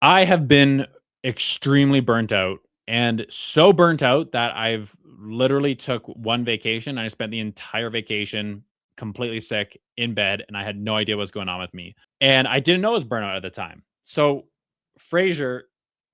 I have been extremely burnt out and so burnt out that I've literally took one vacation and I spent the entire vacation completely sick in bed and I had no idea what's going on with me. And I didn't know it was burnout at the time. So, Fraser,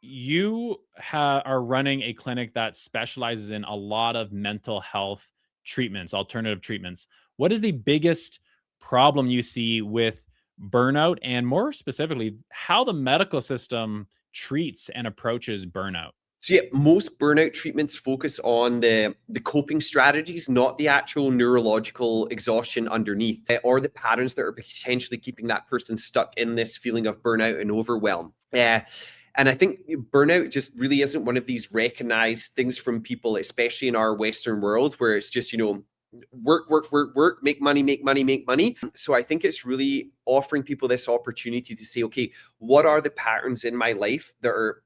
you are running a clinic that specializes in a lot of mental health treatments, alternative treatments. What is the biggest problem you see with burnout and more specifically how the medical system treats and approaches burnout? So yeah, most burnout treatments focus on the coping strategies, not the actual neurological exhaustion underneath, or the patterns that are potentially keeping that person stuck in this feeling of burnout and overwhelm. And I think burnout just really isn't one of these recognized things from people, especially in our Western world, where it's just, work, work, work, work, make money, make money, make money. So I think it's really offering people this opportunity to say, okay, what are the patterns in my life that are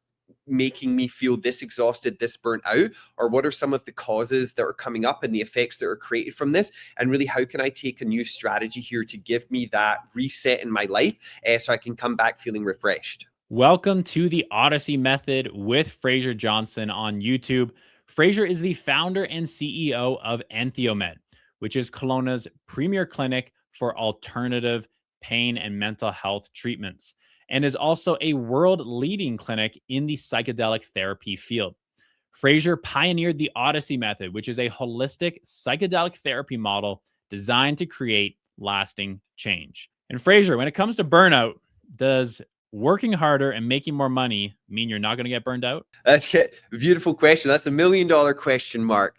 making me feel this exhausted, this burnt out, or what are some of the causes that are coming up and the effects that are created from this? And really, how can I take a new strategy here to give me that reset in my life so I can come back feeling refreshed? Welcome to the Odyssey Method with Fraser Johnston on YouTube. Fraser is the founder and CEO of Entheomed, which is Kelowna's premier clinic for alternative pain and mental health treatments, and is also a world leading clinic in the psychedelic therapy field. Fraser pioneered the Odyssey Method, which is a holistic psychedelic therapy model designed to create lasting change. And Fraser, when it comes to burnout, does working harder and making more money mean you're not going to get burned out? That's a beautiful question. That's $1 million question, Mark.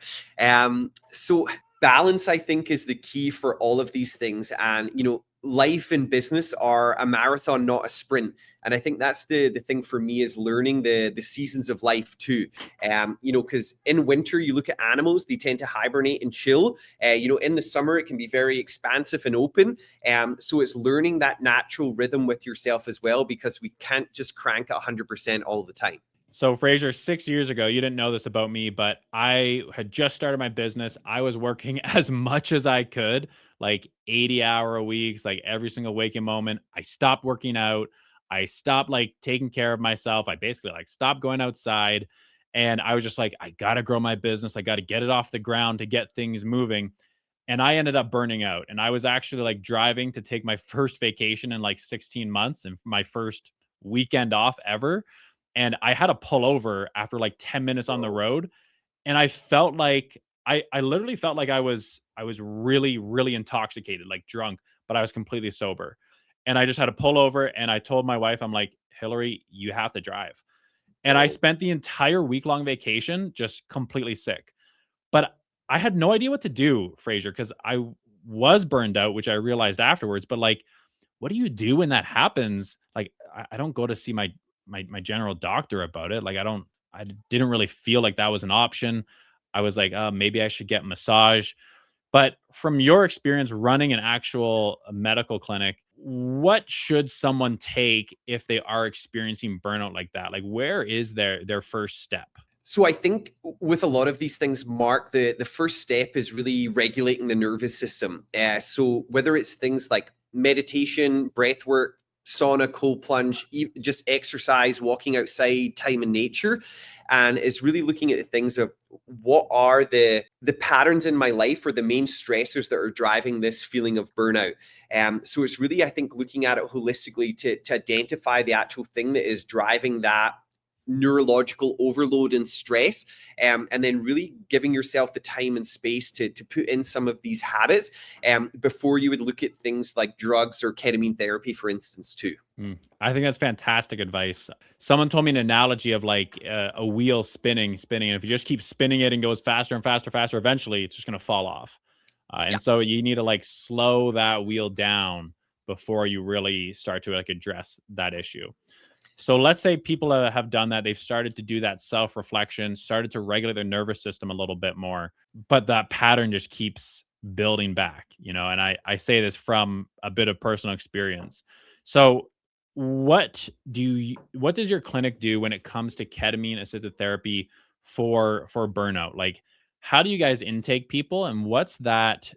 So balance, I think, is the key for all of these things. And, life and business are a marathon, not a sprint. And I think that's the thing for me is learning the seasons of life too. Because in winter, you look at animals, they tend to hibernate and chill. In the summer, it can be very expansive and open. So it's learning that natural rhythm with yourself as well, because we can't just crank 100% all the time. So, Fraser, 6 years ago, you didn't know this about me, but I had just started my business. I was working as much as I could, like 80-hour a weeks, like every single waking moment. I stopped working out. I stopped like taking care of myself. I basically like stopped going outside. And I was just like, I got to grow my business. I got to get it off the ground to get things moving. And I ended up burning out. And I was actually like driving to take my first vacation in like 16 months and my first weekend off ever, and I had to pull over after like 10 minutes on the Whoa. road. And I felt like I literally felt like I was really, really intoxicated, like drunk, but I was completely sober. And I just had to pull over and I told my wife, I'm like, Hillary, you have to drive. And I Whoa. spent the entire week-long vacation just completely sick. But I had no idea what to do, Fraser, because I was burned out, which I realized afterwards. But like, what do you do when that happens? Like, I don't go to see my general doctor about it. Like, I didn't really feel like that was an option. I was like, maybe I should get massage. But from your experience running an actual medical clinic, what should someone take if they are experiencing burnout like that? Like, where is their first step? So I think with a lot of these things, Mark, the first step is really regulating the nervous system. So whether it's things like meditation, breath work, sauna, cold plunge, just exercise, walking outside, time in nature, and it's really looking at the things of what are the patterns in my life or the main stressors that are driving this feeling of burnout. So it's really, I think, looking at it holistically to identify the actual thing that is driving that neurological overload and stress, and then really giving yourself the time and space to put in some of these habits before you would look at things like drugs or ketamine therapy, for instance, too. I think that's fantastic advice. Someone told me an analogy of like a wheel spinning. And if you just keep spinning it and goes faster and faster, faster, eventually it's just going to fall off. Yeah. And so you need to like slow that wheel down before you really start to like address that issue. So let's say people have done that. They've started to do that self reflection, started to regulate their nervous system a little bit more, but that pattern just keeps building back, and I say this from a bit of personal experience. So what does your clinic do when it comes to ketamine assisted therapy for burnout? Like, how do you guys intake people, and what's that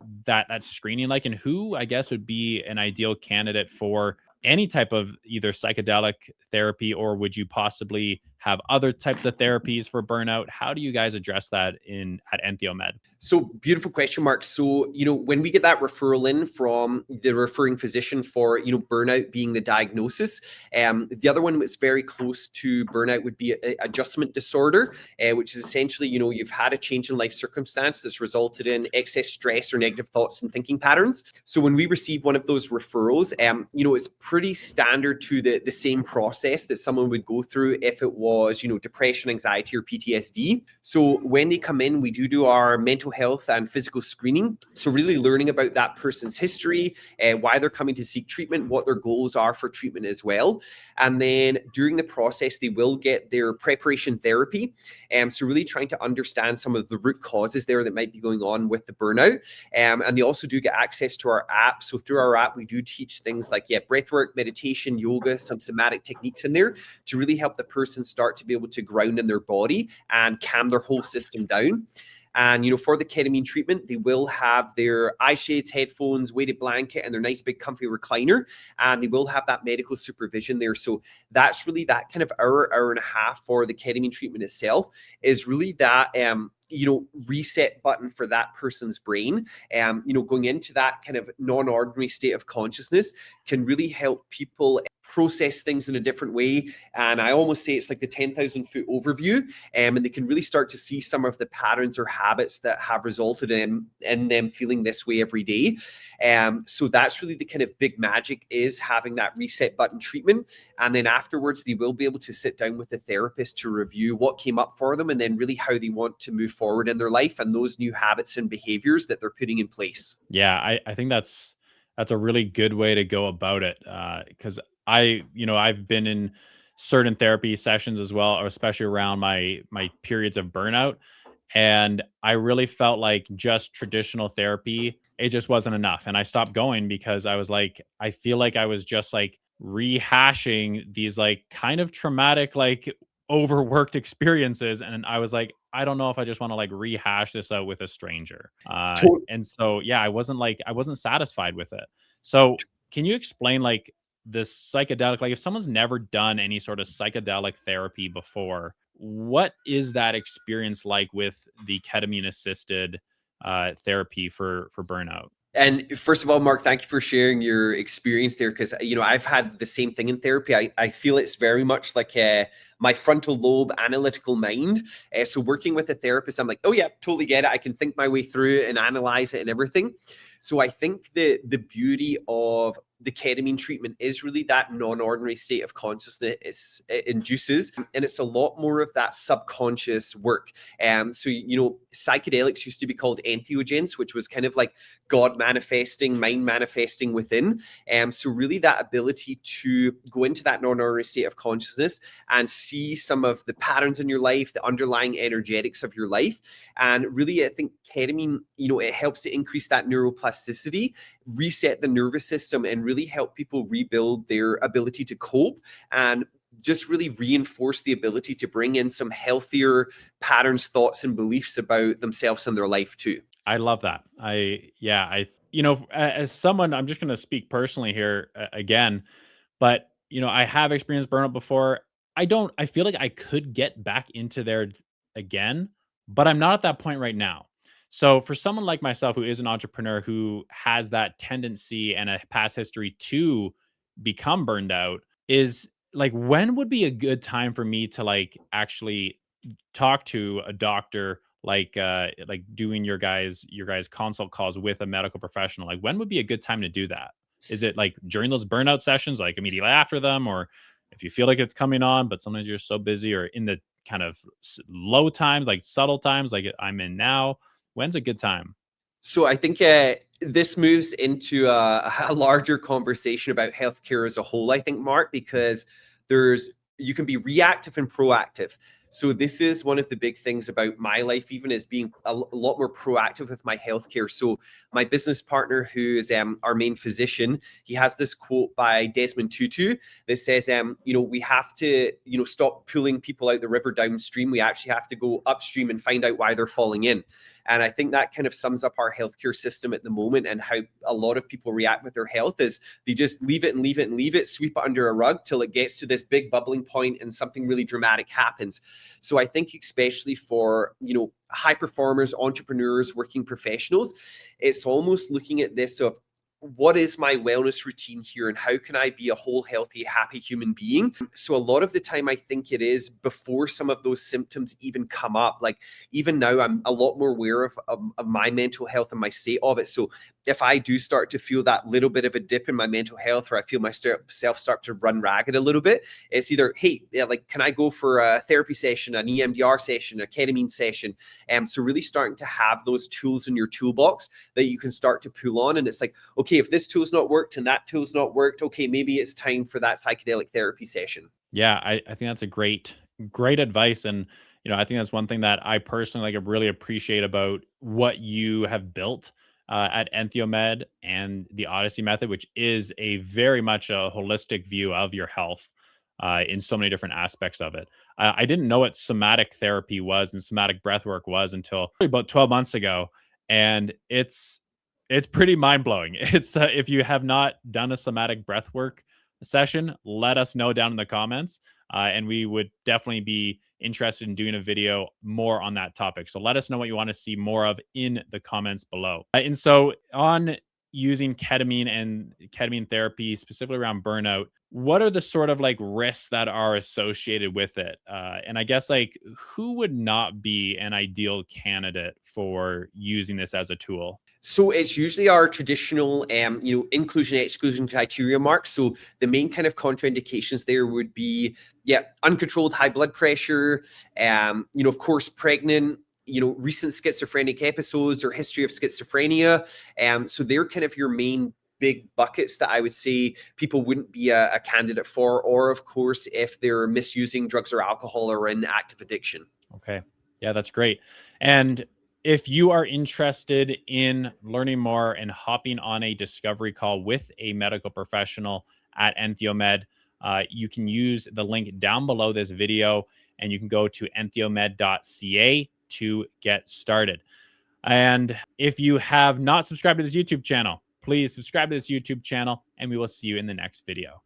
screening like, and who I guess would be an ideal candidate for any type of either psychedelic therapy, or would you possibly have other types of therapies for burnout? How do you guys address that in at EntheoMed? So beautiful question, Mark. So, when we get that referral in from the referring physician for, burnout being the diagnosis, the other one that's very close to burnout would be adjustment disorder, which is essentially, you've had a change in life circumstance that's resulted in excess stress or negative thoughts and thinking patterns. So when we receive one of those referrals, it's pretty standard to the same process that someone would go through if it was, depression, anxiety, or PTSD. So when they come in, we do our mental health and physical screening. So really learning about that person's history, why they're coming to seek treatment, what their goals are for treatment as well. And then during the process, they will get their preparation therapy. So really trying to understand some of the root causes there that might be going on with the burnout. And they also do get access to our app. So through our app, we do teach things like, breathwork, meditation, yoga, some somatic techniques in there to really help the person start to be able to ground in their body and calm their whole system down. And, for the ketamine treatment, they will have their eye shades, headphones, weighted blanket, and their nice big comfy recliner. And they will have that medical supervision there. So that's really that kind of hour and a half for the ketamine treatment itself is really that, reset button for that person's brain. Going into that kind of non-ordinary state of consciousness can really help people process things in a different way. And I almost say it's like the 10,000 foot overview. And they can really start to see some of the patterns or habits that have resulted in them feeling this way every day. So that's really the kind of big magic, is having that reset button treatment. And then afterwards, they will be able to sit down with the therapist to review what came up for them and then really how they want to move forward in their life and those new habits and behaviors that they're putting in place. Yeah, I think that's a really good way to go about it. Because I've been in certain therapy sessions as well, or especially around my periods of burnout. And I really felt like just traditional therapy, it just wasn't enough. And I stopped going because I was like, I feel like I was just like rehashing these like kind of traumatic, like overworked experiences. And I was like, I don't know if I just want to like rehash this out with a stranger. And so, yeah, I wasn't satisfied with it. So can you explain like this psychedelic, like if someone's never done any sort of psychedelic therapy before, what is that experience like with the ketamine assisted therapy for burnout? And first of all, Mark, thank you for sharing your experience there, because I've had the same thing in therapy. I feel it's very much like my frontal lobe analytical mind. So working with a therapist, I'm like, oh yeah, totally get it. I can think my way through it and analyze it and everything. So I think the beauty of the ketamine treatment is really that non-ordinary state of consciousness it induces, and it's a lot more of that subconscious work. So psychedelics used to be called entheogens, which was kind of like God manifesting, mind manifesting within. So really that ability to go into that non-ordinary state of consciousness and see some of the patterns in your life, the underlying energetics of your life. And really, I think ketamine, it helps to increase that neuroplasticity, reset the nervous system, and really help people rebuild their ability to cope, and just really reinforce the ability to bring in some healthier patterns, thoughts, and beliefs about themselves and their life too. I love that. As someone, I'm just going to speak personally here again, but I have experienced burnout before. I feel like I could get back into there again, but I'm not at that point right now. So for someone like myself who is an entrepreneur who has that tendency and a past history to become burned out, is like, when would be a good time for me to like actually talk to a doctor, like doing your guys consult calls with a medical professional? Like, when would be a good time to do that? Is it like during those burnout sessions, like immediately after them, or if you feel like it's coming on but sometimes you're so busy, or in the kind of low times, like subtle times like I'm in now? When's a good time? So I think this moves into a larger conversation about healthcare as a whole, I think, Mark, because you can be reactive and proactive. So this is one of the big things about my life, even, is being a lot more proactive with my healthcare. So my business partner, who is our main physician, he has this quote by Desmond Tutu that says, we have to, stop pulling people out the river downstream. We actually have to go upstream and find out why they're falling in. And I think that kind of sums up our healthcare system at the moment, and how a lot of people react with their health is they just leave it and leave it and leave it, sweep it under a rug till it gets to this big bubbling point and something really dramatic happens. So I think especially for, high performers, entrepreneurs, working professionals, it's almost looking at this of, what is my wellness routine here, and how can I be a whole, healthy, happy human being? So a lot of the time, I think it is before some of those symptoms even come up. Like, even now, I'm a lot more aware of my mental health and my state of it. So if I do start to feel that little bit of a dip in my mental health, or I feel myself start to run ragged a little bit, it's either, hey, can I go for a therapy session, an EMDR session, a ketamine session? So really starting to have those tools in your toolbox that you can start to pull on. And it's like, okay, if this tool's not worked and that tool's not worked, okay, maybe it's time for that psychedelic therapy session. Yeah, I think that's a great advice. And I think that's one thing that I personally really appreciate about what you have built at Enthiomed and the Odyssey Method, which is a very much a holistic view of your health in so many different aspects of it. I didn't know what somatic therapy was and somatic breath work was until about 12 months ago, and it's pretty mind blowing. It's if you have not done a somatic breath work session, let us know down in the comments. And we would definitely be interested in doing a video more on that topic. So let us know what you want to see more of in the comments below. And so on using ketamine and ketamine therapy, specifically around burnout, what are the sort of risks that are associated with it? And I guess who would not be an ideal candidate for using this as a tool? So it's usually our traditional, inclusion exclusion criteria marks. So the main kind of contraindications there would be, uncontrolled high blood pressure, of course, pregnant, recent schizophrenic episodes or history of schizophrenia. So they're kind of your main big buckets that I would say people wouldn't be a candidate for, or of course, if they're misusing drugs or alcohol or in active addiction. Okay. Yeah, that's great. And if you are interested in learning more and hopping on a discovery call with a medical professional at Enthiomed, you can use the link down below this video, and you can go to enthiomed.ca to get started. And if you have not subscribed to this YouTube channel, please subscribe to this YouTube channel, and we will see you in the next video.